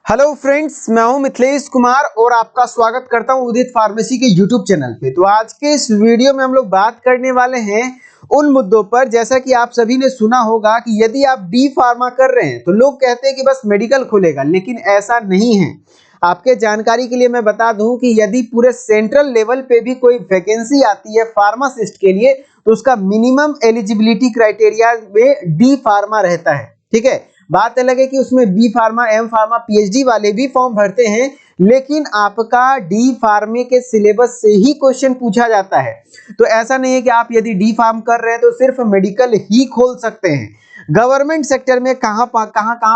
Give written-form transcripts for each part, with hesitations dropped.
Hello friends, मैं हूं मिथिलेश कुमार और आपका स्वागत करता हूं उदित फार्मेसी के यूट्यूब चैनल पे। तो आज के इस वीडियो में हम लोग बात करने वाले हैं उन मुद्दों पर, जैसा कि आप सभी ने सुना होगा कि यदि आप डी फार्मा कर रहे हैं तो लोग कहते हैं कि बस मेडिकल खुलेगा, लेकिन ऐसा नहीं है। आपके जानकारी के लिए मैं बता दूं कि यदि पूरे सेंट्रल लेवल पे भी कोई वैकेंसी आती है फार्मासिस्ट के लिए तो उसका मिनिमम एलिजिबिलिटी क्राइटेरिया में डी फार्मा रहता है। ठीक है, बात अलग है कि उसमें B pharma, M pharma, PhD वाले भी फॉर्म भरते हैं, लेकिन आपका डी फार्मे के सिलेबस से ही क्वेश्चन पूछा जाता है। तो ऐसा नहीं है कि आप यदि डी फार्म कर रहे हैं तो सिर्फ मेडिकल ही खोल सकते हैं। गवर्नमेंट सेक्टर में कहां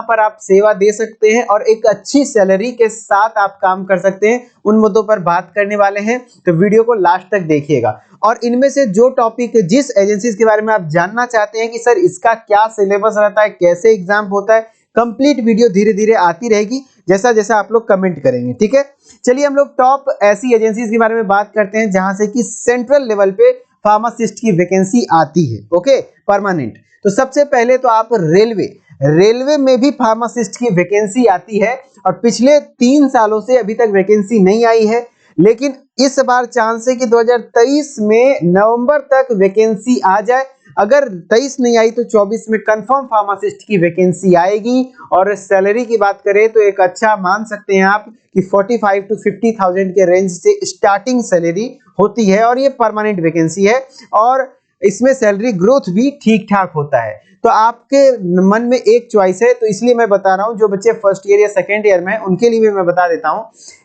पर आप सेवा दे सकते हैं और एक अच्छी सैलरी के साथ आप काम कर सकते हैं, उन मुद्दों पर बात करने वाले हैं। तो वीडियो को लास्ट तक देखिएगा और इनमें से जो टॉपिक जिस एजेंसीज के बारे में आप जानना चाहते हैं कि सर इसका क्या सिलेबस रहता है, कैसे एग्जाम होता है, कंप्लीट वीडियो धीरे धीरे आती रहेगी जैसा जैसा आप लोग कमेंट करेंगे। ठीक है, चलिए हम लोग टॉप ऐसी एजेंसीज के बारे में बात करते हैं जहां से कि सेंट्रल लेवल पे फार्मासिस्ट की वैकेंसी आती है। Okay, permanent. तो सबसे पहले तो आप रेलवे में भी फार्मासिस्ट की वैकेंसी आती है और पिछले 3 सालों से अभी तक वैकेंसी नहीं आई है, लेकिन इस बार चांस है कि 2023 में नवंबर तक वैकेंसी आ जाए। अगर 23 नहीं आई तो 24 में कंफर्म फार्मासिस्ट की वैकेंसी आएगी। और सैलरी की बात करें तो एक अच्छा मान सकते हैं आप कि 45 to 50,000 के रेंज से स्टार्टिंग सैलरी होती है और ये परमानेंट वैकेंसी है और इसमें सैलरी ग्रोथ भी ठीक ठाक होता है। तो आपके मन में एक चॉइस है, तो इसलिए मैं बता रहा हूं, जो बच्चे फर्स्ट ईयर या सेकेंड ईयर में उनके लिए भी मैं बता देता हूं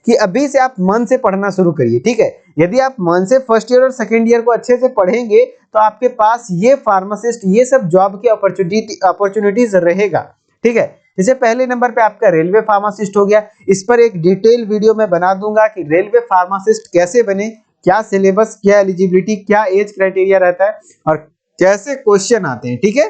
कि अभी से आप मन से पढ़ना शुरू करिए। ठीक है, यदि आप मन से फर्स्ट ईयर और सेकेंड ईयर को अच्छे से पढ़ेंगे तो आपके पास ये फार्मासिस्ट, ये सब जॉब की अपॉर्चुनिटीज रहेगा। ठीक है, जैसे पहले नंबर पे आपका रेलवे फार्मासिस्ट हो गया। इस पर एक डिटेल वीडियो मैं बना दूंगा कि रेलवे फार्मासिस्ट कैसे बने, क्या सिलेबस, क्या एलिजिबिलिटी, क्या एज क्राइटेरिया रहता है और कैसे क्वेश्चन आते हैं। ठीक है,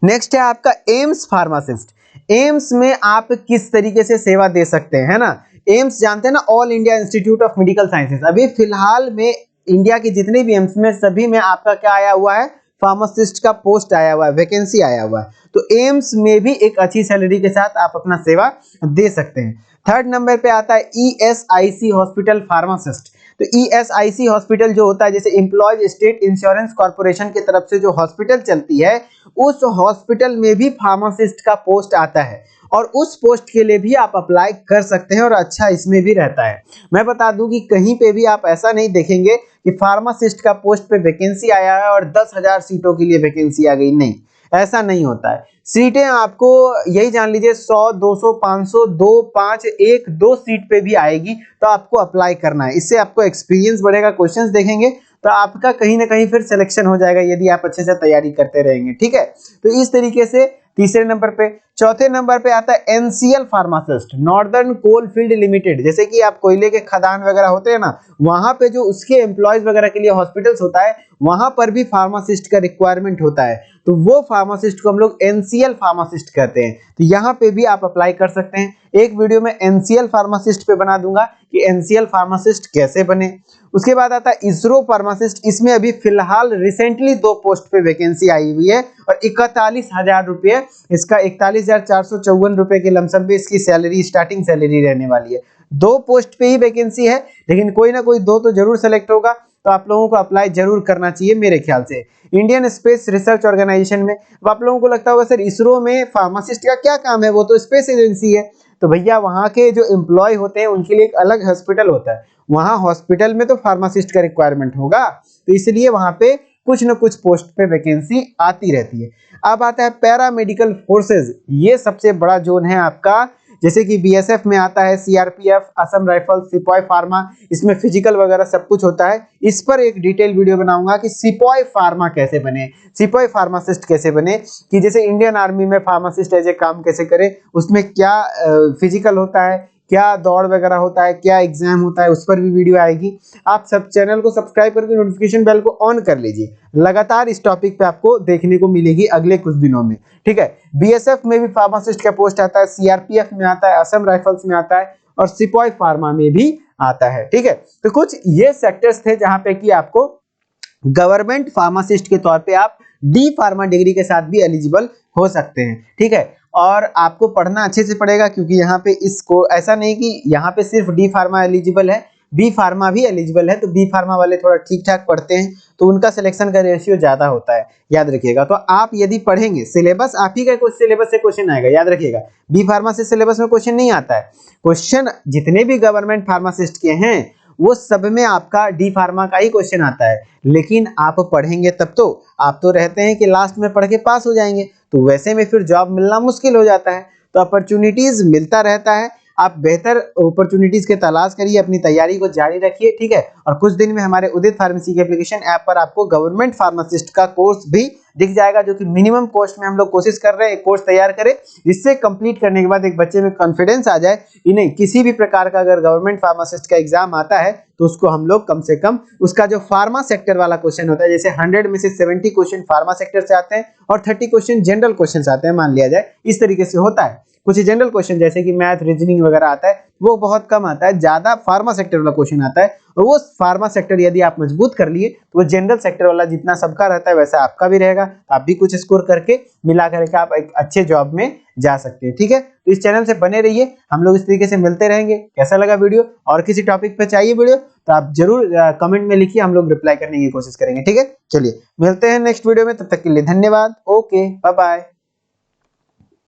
नेक्स्ट है आपका एम्स फार्मासिस्ट। एम्स में आप किस तरीके से सेवा दे सकते हैं, है ना। एम्स जानते हैं ना, all India institute of medical sciences. अभी फिलहाल में इंडिया के जितने भी एम्स में सभी में आपका क्या आया हुआ है, फार्मासिस्ट का पोस्ट आया हुआ है, वैकेंसी आया हुआ है। तो एम्स में भी एक अच्छी सैलरी के साथ आप अपना सेवा दे सकते हैं। थर्ड नंबर पे आता है ईएसआईसी हॉस्पिटल फार्मासिस्ट। तो ईएसआईसी हॉस्पिटल जो होता है, जैसे एम्प्लॉयज स्टेट इंश्योरेंस कॉर्पोरेशन की तरफ से जो हॉस्पिटल चलती है, उस हॉस्पिटल में भी फार्मासिस्ट का पोस्ट आता है और उस पोस्ट के लिए भी आप अप्लाई कर सकते हैं और अच्छा इसमें भी रहता है। मैं बता दूं कि कहीं पे भी आप ऐसा नहीं देखेंगे कि फार्मासिस्ट का पोस्ट पे वैकेंसी आया है और 10,000 सीटों के लिए वैकेंसी आ गई, नहीं, ऐसा नहीं होता है। सीटें आपको यही जान लीजिए 100, 200, 500, 2, 5, 1, 2 सीट पे भी आएगी तो आपको अप्लाई करना है। इससे आपको एक्सपीरियंस बढ़ेगा, क्वेश्चंस देखेंगे तो आपका कहीं ना कहीं फिर सिलेक्शन हो जाएगा यदि आप अच्छे से तैयारी करते रहेंगे। ठीक है, तो इस तरीके से तीसरे नंबर पे। चौथे नंबर पे आता है NCL pharmacist, northern coal field limited. जैसे कि आप कोयले के खदान वगैरह होते हैं ना, वहां पे जो उसके एम्प्लॉयज वगैरह के लिए हॉस्पिटल्स होता है, वहां पर भी फार्मासिस्ट का रिक्वायरमेंट होता है। तो वो फार्मासिस्ट को हम लोग एनसीएल फार्मासिस्ट कहते हैं। तो यहाँ पे भी आप अप्लाई कर सकते हैं। एक वीडियो में एनसीएल फार्मासिस्ट पे बना दूंगा कि एनसीएल फार्मासिस्ट कैसे बने। उसके बाद आता है इसरो फार्मासिस्ट। इसमें अभी फिलहाल रिसेंटली 2 पोस्ट पे वैकेंसी आई हुई है और 41,000 रुपये, इसका 41,454 रुपए के लमसम पे इसकी सैलरी, स्टार्टिंग सैलरी रहने वाली है। 2 पोस्ट पे ही वैकेंसी है, लेकिन कोई ना कोई 2 तो जरूर सेलेक्ट होगा, तो आप लोगों को अप्लाई जरूर करना चाहिए मेरे ख्याल से। इंडियन स्पेस रिसर्च ऑर्गेनाइजेशन में, अब आप लोगों को लगता होगा सर इसरो में फार्मासिस्ट का क्या काम है, वो तो स्पेस एजेंसी है। तो भैया वहां के जो एम्प्लॉय होते हैं उनके लिए एक अलग हॉस्पिटल होता है, वहां हॉस्पिटल में तो फार्मासिस्ट का रिक्वायरमेंट होगा, तो इसलिए वहां पे कुछ न कुछ पोस्ट पे वैकेंसी आती रहती है। अब आता है पैरामेडिकल फोर्सेज। ये सबसे बड़ा जोन है आपका, जैसे कि बीएसएफ में आता है सीआरपीएफ, असम राइफल, सिपाही फार्मा, इसमें फिजिकल वगैरह सब कुछ होता है। इस पर एक डिटेल वीडियो बनाऊंगा कि सिपाही फार्मा कैसे बने, सिपाही फार्मासिस्ट कैसे बने, कि जैसे इंडियन आर्मी में फार्मासिस्ट एज ए काम कैसे करे, उसमें क्या फिजिकल होता है, क्या दौड़ वगैरह होता है, क्या एग्जाम होता है, उस पर भी वीडियो आएगी। आप सब चैनल को सब्सक्राइब करके नोटिफिकेशन बेल को ऑन कर लीजिए, लगातार इस टॉपिक पे आपको देखने को मिलेगी अगले कुछ दिनों में। ठीक है, बीएसएफ में भी फार्मासिस्ट का पोस्ट आता है, सीआरपीएफ में आता है, असम राइफल्स में आता है और सिपाही फार्मा में भी आता है। ठीक है, तो कुछ ये सेक्टर्स थे जहां पे कि आपको गवर्नमेंट फार्मासिस्ट के तौर पे आप डी फार्मा डिग्री के साथ भी एलिजिबल हो सकते हैं। ठीक है, और आपको पढ़ना अच्छे से पड़ेगा, क्योंकि यहाँ पे इसको ऐसा नहीं कि यहाँ पे सिर्फ डी फार्मा एलिजिबल है, बी फार्मा भी एलिजिबल है। तो बी फार्मा वाले थोड़ा ठीक ठाक पढ़ते हैं तो उनका सिलेक्शन का रेशियो ज्यादा होता है, याद रखिएगा। तो आप यदि पढ़ेंगे, सिलेबस आप ही का सिलेबस से क्वेश्चन आएगा, याद रखिएगा। बी फार्मा से सिलेबस में क्वेश्चन नहीं आता है। क्वेश्चन जितने भी गवर्नमेंट फार्मासिस्ट के हैं वो सब में आपका डी फार्मा का ही क्वेश्चन आता है, लेकिन आप पढ़ेंगे तब तो। आप तो रहते हैं कि लास्ट में पढ़ के पास हो जाएंगे, तो वैसे में फिर जॉब मिलना मुश्किल हो जाता है। तो अपॉर्चुनिटीज मिलता रहता है, आप बेहतर अपॉर्चुनिटीज के तलाश करिए, अपनी तैयारी को जारी रखिए, ठीक है। और कुछ दिन में हमारे उदित फार्मेसी के एप्लीकेशन ऐप पर आपको गवर्नमेंट फार्मासिस्ट का कोर्स भी दिख जाएगा, जो कि मिनिमम कॉस्ट में हम लोग कोशिश कर रहे हैं एक कोर्स तैयार करें, जिससे कंप्लीट करने के बाद एक बच्चे में कॉन्फिडेंस आ जाए कि नहीं, किसी भी प्रकार का अगर गवर्नमेंट फार्मासिस्ट का एग्जाम आता है तो उसको हम लोग कम से कम उसका जो फार्मा सेक्टर वाला क्वेश्चन होता है, जैसे 100 में से 70 क्वेश्चन फार्मा सेक्टर से आते हैं और 30 क्वेश्चन जनरल क्वेश्चन आते हैं, मान लिया जाए इस तरीके से होता है। कुछ जनरल क्वेश्चन जैसे कि मैथ, रीजनिंग वगैरह आता है वो बहुत कम आता है, ज्यादा फार्मा सेक्टर वाला क्वेश्चन आता है। और वो फार्मा सेक्टर यदि आप मजबूत कर लिए तो वो जनरल सेक्टर वाला जितना सबका रहता है वैसा आपका भी रहेगा, तो आप भी कुछ स्कोर करके मिला करके आप एक अच्छे जॉब में जा सकते हैं, ठीक है। तो इस चैनल से बने रहिए, हम लोग इस तरीके से मिलते रहेंगे। कैसा लगा वीडियो, और किसी टॉपिक पे चाहिए वीडियो तो आप जरूर कमेंट में लिखिए, हम लोग रिप्लाई करने की कोशिश करेंगे, ठीक है। चलिए मिलते हैं नेक्स्ट वीडियो में, तब तक के लिए धन्यवाद। Okay, bye bye.